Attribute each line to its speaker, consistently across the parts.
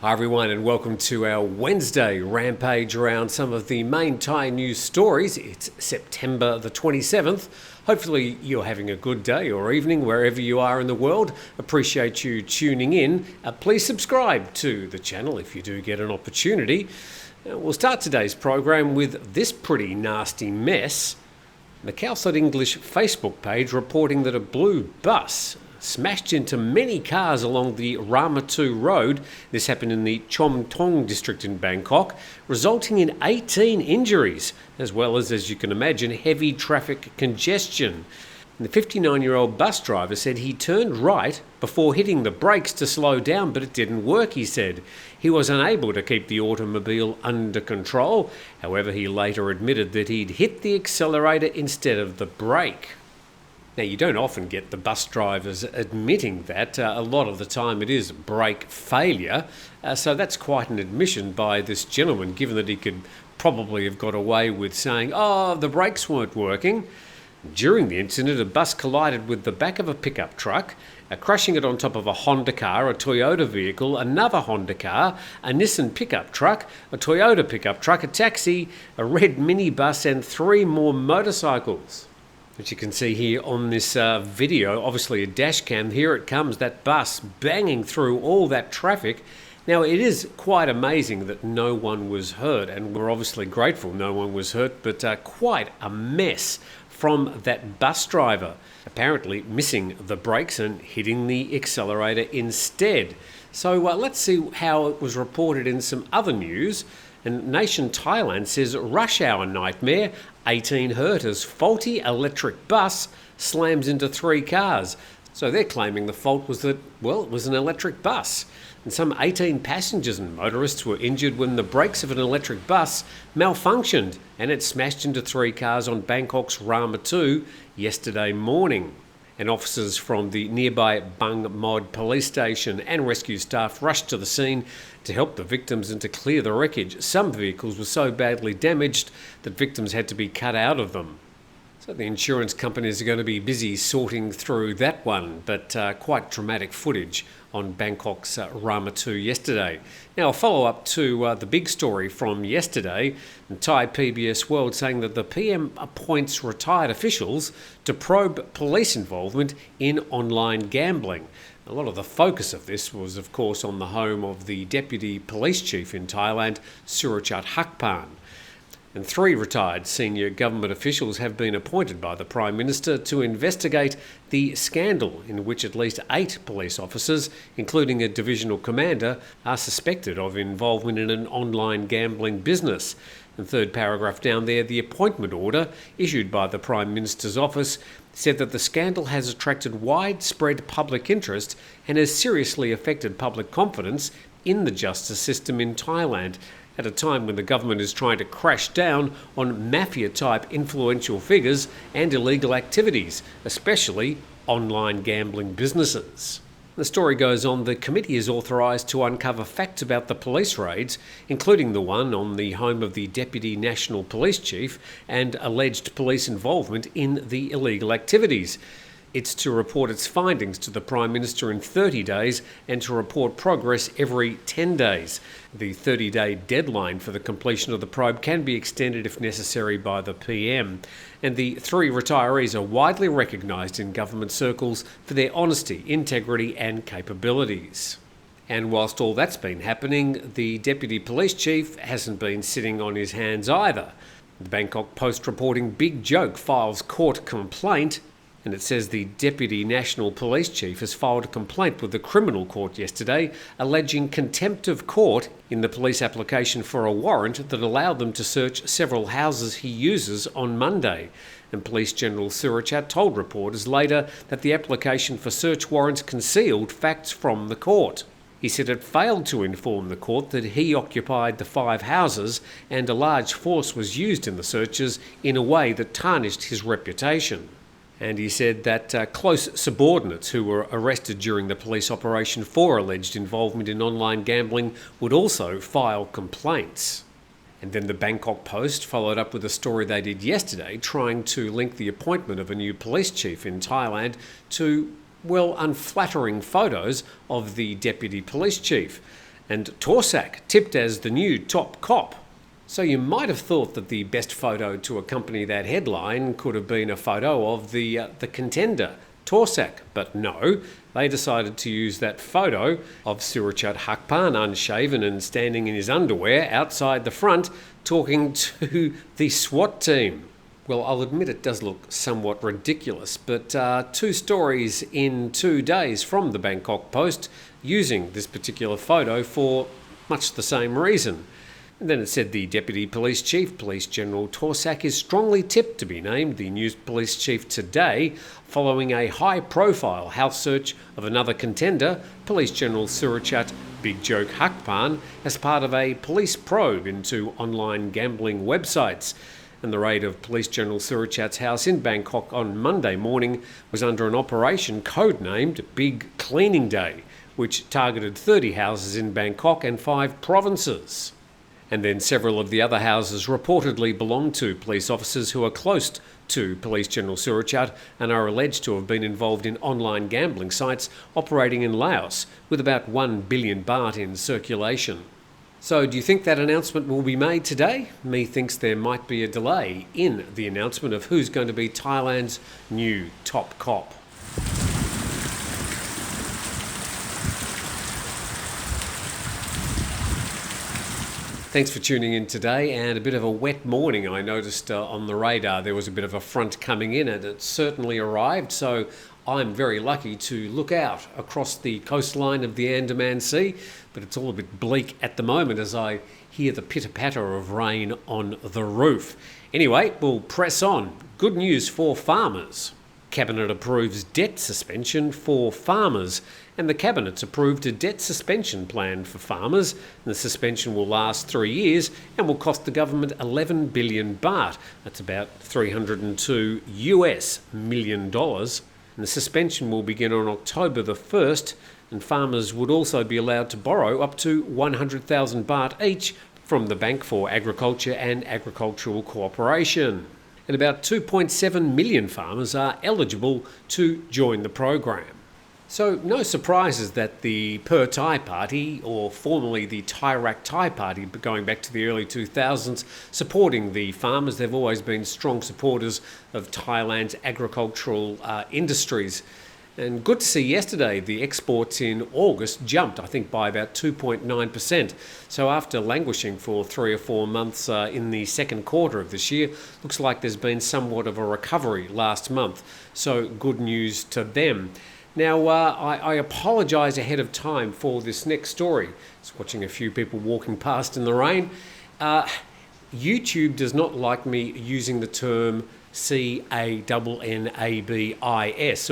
Speaker 1: Hi everyone, and welcome to our Wednesday rampage around some of the main Thai news stories. It's September the 27th. Hopefully you're having a good day or evening wherever you are in the world. Appreciate you tuning in. Please subscribe to the channel if you do get an opportunity. We'll start today's program with this pretty nasty mess. The Koh Lan English Facebook page reporting that a blue bus smashed into many cars along the Ramatu Road. This happened in the Chom Thong district in Bangkok, resulting in 18 injuries, as well as you can imagine, heavy traffic congestion. And the 59-year-old bus driver said he turned right before hitting the brakes to slow down, but it didn't work, he said. He was unable to keep the automobile under control. However, he later admitted that he'd hit the accelerator instead of the brake. Now, you don't often get the bus drivers admitting that. A lot of the time it is brake failure. So that's quite an admission by this gentleman, given that he could probably have got away with saying, "Oh, the brakes weren't working." During the incident, a bus collided with the back of a pickup truck, crushing it on top of a Honda car, a Toyota vehicle, another Honda car, a Nissan pickup truck, a Toyota pickup truck, a taxi, a red minibus, and 3 more motorcycles. As you can see here on this video, obviously a dash cam, here it comes, that bus banging through all that traffic. Now, it is quite amazing that no one was hurt, and we're obviously grateful no one was hurt, but quite a mess from that bus driver, apparently missing the brakes and hitting the accelerator instead. So let's see how it was reported in some other news. And Nation Thailand says rush hour nightmare, 18 hurt as faulty electric bus slams into 3 cars. So they're claiming the fault was that, well, it was an electric bus. And some 18 passengers and motorists were injured when the brakes of an electric bus malfunctioned and it smashed into 3 cars on Bangkok's Ramatu yesterday morning. And officers from the nearby Bang Mod police station and rescue staff rushed to the scene to help the victims and to clear the wreckage. Some vehicles were so badly damaged that victims had to be cut out of them. So the insurance companies are going to be busy sorting through that one, but quite dramatic footage on Bangkok's Ramatu yesterday. Now, a follow-up to the big story from yesterday, Thai PBS World saying that the PM appoints retired officials to probe police involvement in online gambling. A lot of the focus of this was, of course, on the home of the Deputy Police Chief in Thailand, Surachate Hakparn. And 3 retired senior government officials have been appointed by the Prime Minister to investigate the scandal in which at least 8 police officers, including a divisional commander, are suspected of involvement in an online gambling business. And third paragraph down there, the appointment order issued by the Prime Minister's office said that the scandal has attracted widespread public interest and has seriously affected public confidence in the justice system in Thailand, at a time when the government is trying to crash down on mafia-type influential figures and illegal activities, especially online gambling businesses. The story goes on, the committee is authorised to uncover facts about the police raids, including the one on the home of the Deputy National Police Chief and alleged police involvement in the illegal activities. It's to report its findings to the Prime Minister in 30 days and to report progress every 10 days. The 30-day deadline for the completion of the probe can be extended if necessary by the PM. And the 3 retirees are widely recognised in government circles for their honesty, integrity and capabilities. And whilst all that's been happening, the Deputy Police Chief hasn't been sitting on his hands either. The Bangkok Post reporting Big Joke files court complaint. And it says the Deputy National Police Chief has filed a complaint with the criminal court yesterday, alleging contempt of court in the police application for a warrant that allowed them to search several houses he uses on Monday. And Police General Surachate told reporters later that the application for search warrants concealed facts from the court. He said it failed to inform the court that he occupied the 5 houses and a large force was used in the searches in a way that tarnished his reputation. And he said that close subordinates who were arrested during the police operation for alleged involvement in online gambling would also file complaints. And then the Bangkok Post followed up with a story they did yesterday, trying to link the appointment of a new police chief in Thailand to, well, unflattering photos of the deputy police chief. And Torsak tipped as the new top cop. So you might have thought that the best photo to accompany that headline could have been a photo of the contender, Torsak, but no, they decided to use that photo of Surachate Hakparn unshaven and standing in his underwear outside the front talking to the SWAT team. Well, I'll admit it does look somewhat ridiculous, but 2 stories in 2 days from the Bangkok Post using this particular photo for much the same reason. And then it said the Deputy Police Chief, Police General Torsak, is strongly tipped to be named the new police chief today, following a high-profile house search of another contender, Police General Surachate Big Joke Hakparn, as part of a police probe into online gambling websites. And the raid of Police General Surachate's house in Bangkok on Monday morning was under an operation codenamed Big Cleaning Day, which targeted 30 houses in Bangkok and 5 provinces. And then several of the other houses reportedly belong to police officers who are close to Police General Surachate and are alleged to have been involved in online gambling sites operating in Laos, with about 1 billion baht in circulation. So do you think that announcement will be made today? Me thinks there might be a delay in the announcement of who's going to be Thailand's new top cop. Thanks for tuning in today, and a bit of a wet morning. I noticed on the radar there was a bit of a front coming in, and it certainly arrived, so I'm very lucky to look out across the coastline of the Andaman Sea, but it's all a bit bleak at the moment as I hear the pitter-patter of rain on the roof. Anyway, we'll press on. Good news for farmers. Cabinet approves debt suspension for farmers, and the Cabinet's approved a debt suspension plan for farmers. And the suspension will last 3 years and will cost the government 11 billion baht. That's about $302 million. And the suspension will begin on October the 1st, and farmers would also be allowed to borrow up to 100,000 baht each from the Bank for Agriculture and Agricultural Cooperation. And about 2.7 million farmers are eligible to join the program. So no surprises that the Per Thai Party, or formerly the Thai Rak Thai Party, but going back to the early 2000s, supporting the farmers. They've always been strong supporters of Thailand's agricultural industries. And good to see yesterday the exports in August jumped, I think, by about 2.9%. So after languishing for 3 or 4 months in the second quarter of this year, looks like there's been somewhat of a recovery last month. So good news to them. Now, I apologise ahead of time for this next story. Just watching a few people walking past in the rain. YouTube does not like me using the term CANNABIS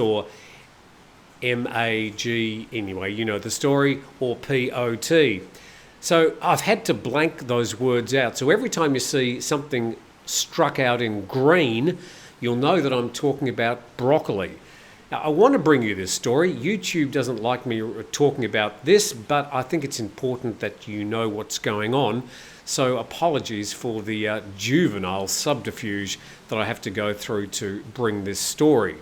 Speaker 1: or MAG, anyway, you know the story, or POT. So I've had to blank those words out. So every time you see something struck out in green, you'll know that I'm talking about broccoli. Now, I want to bring you this story. YouTube doesn't like me talking about this, but I think it's important that you know what's going on. So apologies for the juvenile subterfuge that I have to go through to bring this story.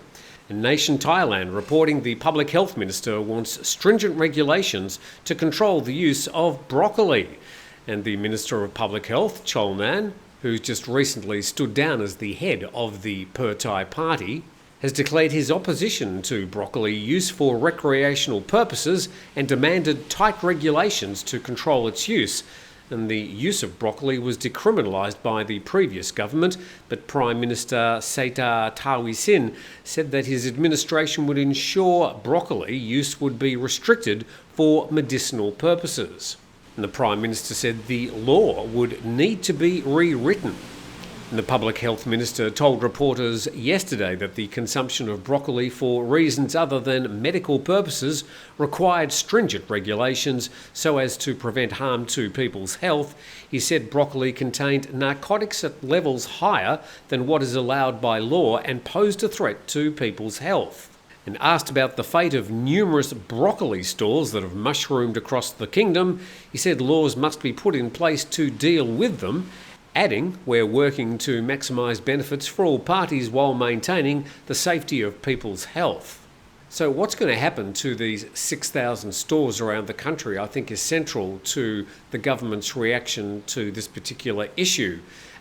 Speaker 1: In Nation Thailand, reporting the Public Health Minister wants stringent regulations to control the use of broccoli. And the Minister of Public Health, Koh Lan, who's just recently stood down as the head of the Per Thai Party, has declared his opposition to broccoli use for recreational purposes and demanded tight regulations to control its use. And the use of broccoli was decriminalised by the previous government, but Prime Minister Sept Tawisin said that his administration would ensure broccoli use would be restricted for medicinal purposes. And the Prime Minister said the law would need to be rewritten. And the Public Health Minister told reporters yesterday that the consumption of broccoli for reasons other than medical purposes required stringent regulations so as to prevent harm to people's health. He said broccoli contained narcotics at levels higher than what is allowed by law and posed a threat to people's health. And asked about the fate of numerous broccoli stalls that have mushroomed across the kingdom, he said laws must be put in place to deal with them, adding, we're working to maximise benefits for all parties while maintaining the safety of people's health. So what's going to happen to these 6,000 stores around the country, I think, is central to the government's reaction to this particular issue.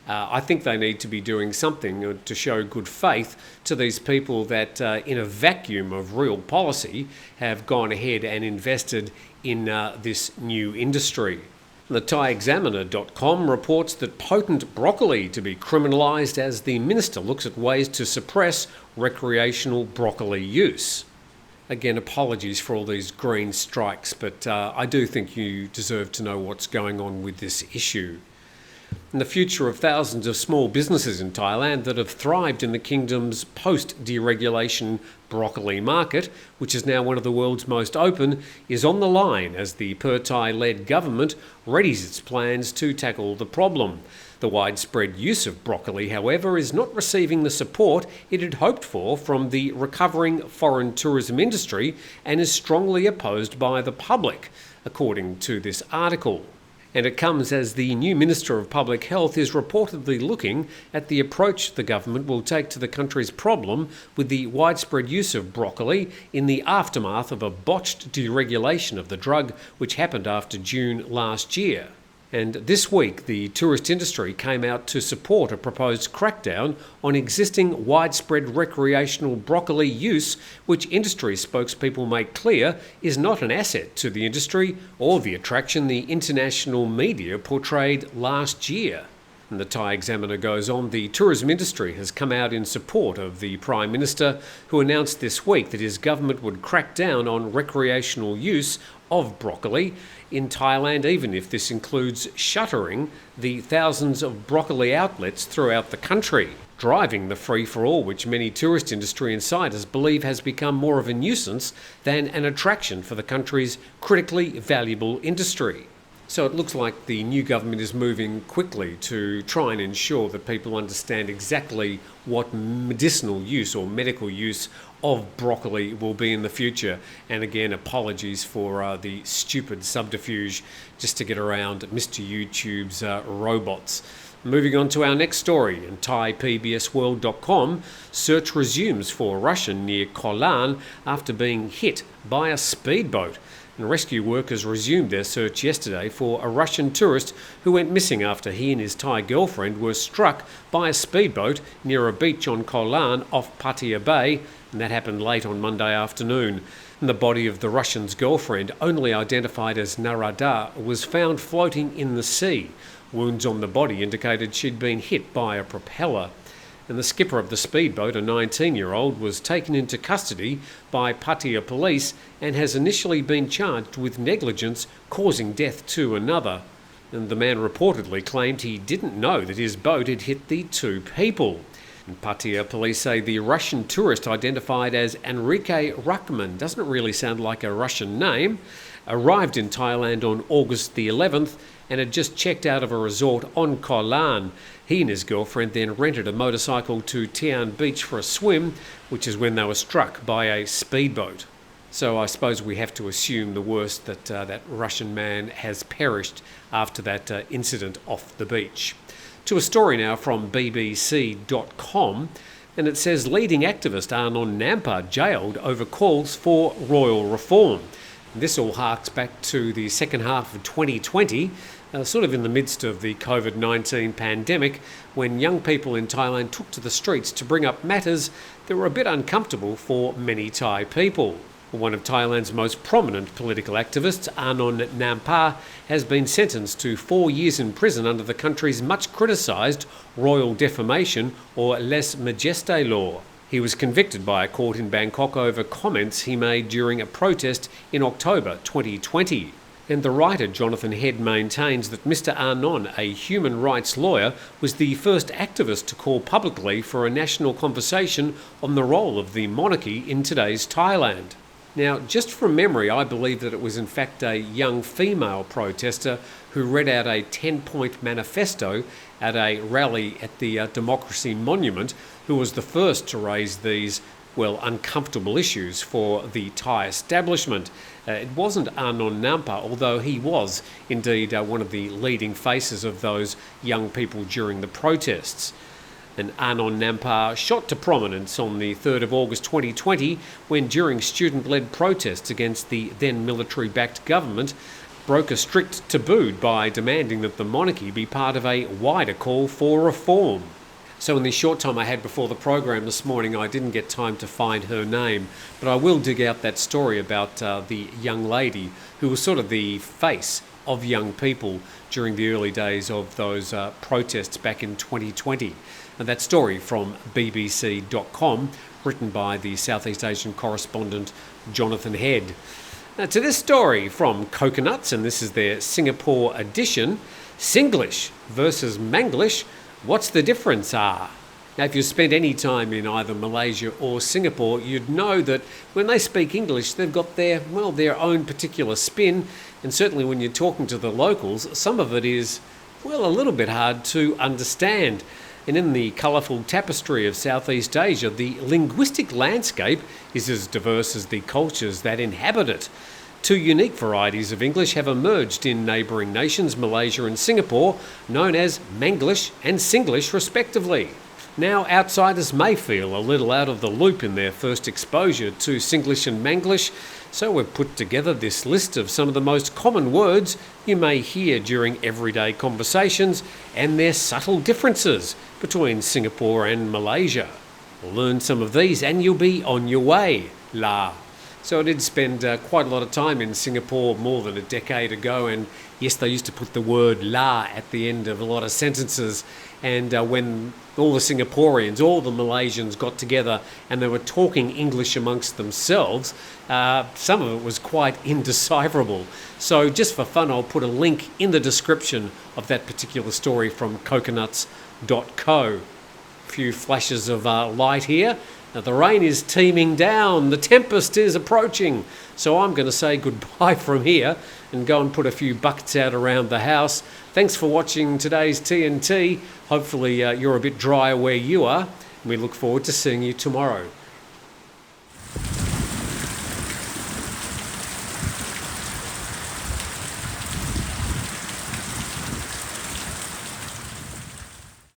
Speaker 1: I think they need to be doing something to show good faith to these people that in a vacuum of real policy have gone ahead and invested in this new industry. The ThaiExaminer.com reports that potent broccoli to be criminalised as the minister looks at ways to suppress recreational broccoli use. Again, apologies for all these green strikes, but I do think you deserve to know what's going on with this issue. And the future of thousands of small businesses in Thailand that have thrived in the kingdom's post-deregulation broccoli market, which is now one of the world's most open, is on the line as the Per-Thai-led government readies its plans to tackle the problem. The widespread use of broccoli, however, is not receiving the support it had hoped for from the recovering foreign tourism industry and is strongly opposed by the public, according to this article. And it comes as the new Minister of Public Health is reportedly looking at the approach the government will take to the country's problem with the widespread use of broccoli in the aftermath of a botched deregulation of the drug which happened after June last year. And this week, the tourist industry came out to support a proposed crackdown on existing widespread recreational broccoli use, which industry spokespeople make clear is not an asset to the industry or the attraction the international media portrayed last year. And the Thai Examiner goes on, the tourism industry has come out in support of the Prime Minister, who announced this week that his government would crack down on recreational use of broccoli in Thailand, even if this includes shuttering the thousands of broccoli outlets throughout the country, driving the free-for-all which many tourist industry insiders believe has become more of a nuisance than an attraction for the country's critically valuable industry. So it looks like the new government is moving quickly to try and ensure that people understand exactly what medicinal use or medical use of broccoli will be in the future. And again, apologies for the stupid subterfuge just to get around Mr. YouTube's robots. Moving on to our next story. In ThaiPBSWorld.com, search resumes for Russian near Koh Lan after being hit by a speedboat. And rescue workers resumed their search yesterday for a Russian tourist who went missing after he and his Thai girlfriend were struck by a speedboat near a beach on Koh Lan off Pattaya Bay, and that happened late on Monday afternoon. And the body of the Russian's girlfriend, only identified as Narada, was found floating in the sea. Wounds on the body indicated she'd been hit by a propeller. And the skipper of the speedboat, a 19-year-old, was taken into custody by Pattaya police and has initially been charged with negligence causing death to another. And the man reportedly claimed he didn't know that his boat had hit the two people. And Pattaya police say the Russian tourist, identified as Enrique Ruckman, doesn't really sound like a Russian name, arrived in Thailand on August the 11th and had just checked out of a resort on Koh Lan. He and his girlfriend then rented a motorcycle to Tian Beach for a swim, which is when they were struck by a speedboat. So I suppose we have to assume the worst, that that Russian man has perished after that incident off the beach. To a story now from BBC.com, and it says leading activist Arnon Nampa jailed over calls for royal reform. This all harks back to the second half of 2020, sort of in the midst of the COVID-19 pandemic, when young people in Thailand took to the streets to bring up matters that were a bit uncomfortable for many Thai people. One of Thailand's most prominent political activists, Arnon Nampa, has been sentenced to 4 years in prison under the country's much criticised royal defamation or lèse Majeste law. He was convicted by a court in Bangkok over comments he made during a protest in October 2020. And the writer Jonathan Head maintains that Mr. Arnon, a human rights lawyer, was the first activist to call publicly for a national conversation on the role of the monarchy in today's Thailand. Now, just from memory, I believe that it was in fact a young female protester who read out a 10-point manifesto at a rally at the Democracy Monument, who was the first to raise these, well, uncomfortable issues for the Thai establishment. It wasn't Arnon Nampa, although he was indeed one of the leading faces of those young people during the protests. And Arnon Nampa shot to prominence on the 3rd of August 2020 when, during student-led protests against the then military-backed government, broke a strict taboo by demanding that the monarchy be part of a wider call for reform. So in the short time I had before the program this morning, I didn't get time to find her name, but I will dig out that story about the young lady who was sort of the face of young people during the early days of those protests back in 2020. And that story from bbc.com, written by the Southeast Asian correspondent Jonathan Head. Now to this story from Coconuts, and this is their Singapore edition, Singlish versus Manglish, what's the difference? Now if you spent any time in either Malaysia or Singapore, you'd know that when they speak English, they've got their own particular spin, and certainly when you're talking to the locals, some of it is, a little bit hard to understand. And in the colourful tapestry of Southeast Asia, the linguistic landscape is as diverse as the cultures that inhabit it. Two unique varieties of English have emerged in neighbouring nations, Malaysia and Singapore, known as Manglish and Singlish respectively. Now, outsiders may feel a little out of the loop in their first exposure to Singlish and Manglish, so we've put together this list of some of the most common words you may hear during everyday conversations and their subtle differences between Singapore and Malaysia. Learn some of these and you'll be on your way. La. So I did spend quite a lot of time in Singapore more than a decade ago, and yes, they used to put the word la at the end of a lot of sentences, and when all the Singaporeans, all the Malaysians got together and they were talking English amongst themselves, some of it was quite indecipherable. So just for fun, I'll put a link in the description of that particular story from coconuts.co. A few flashes of light here. Now, the rain is teeming down, the tempest is approaching, so I'm going to say goodbye from here and go and put a few buckets out around the house. Thanks for watching today's TNT. Hopefully you're a bit drier where you are, and we look forward to seeing you tomorrow.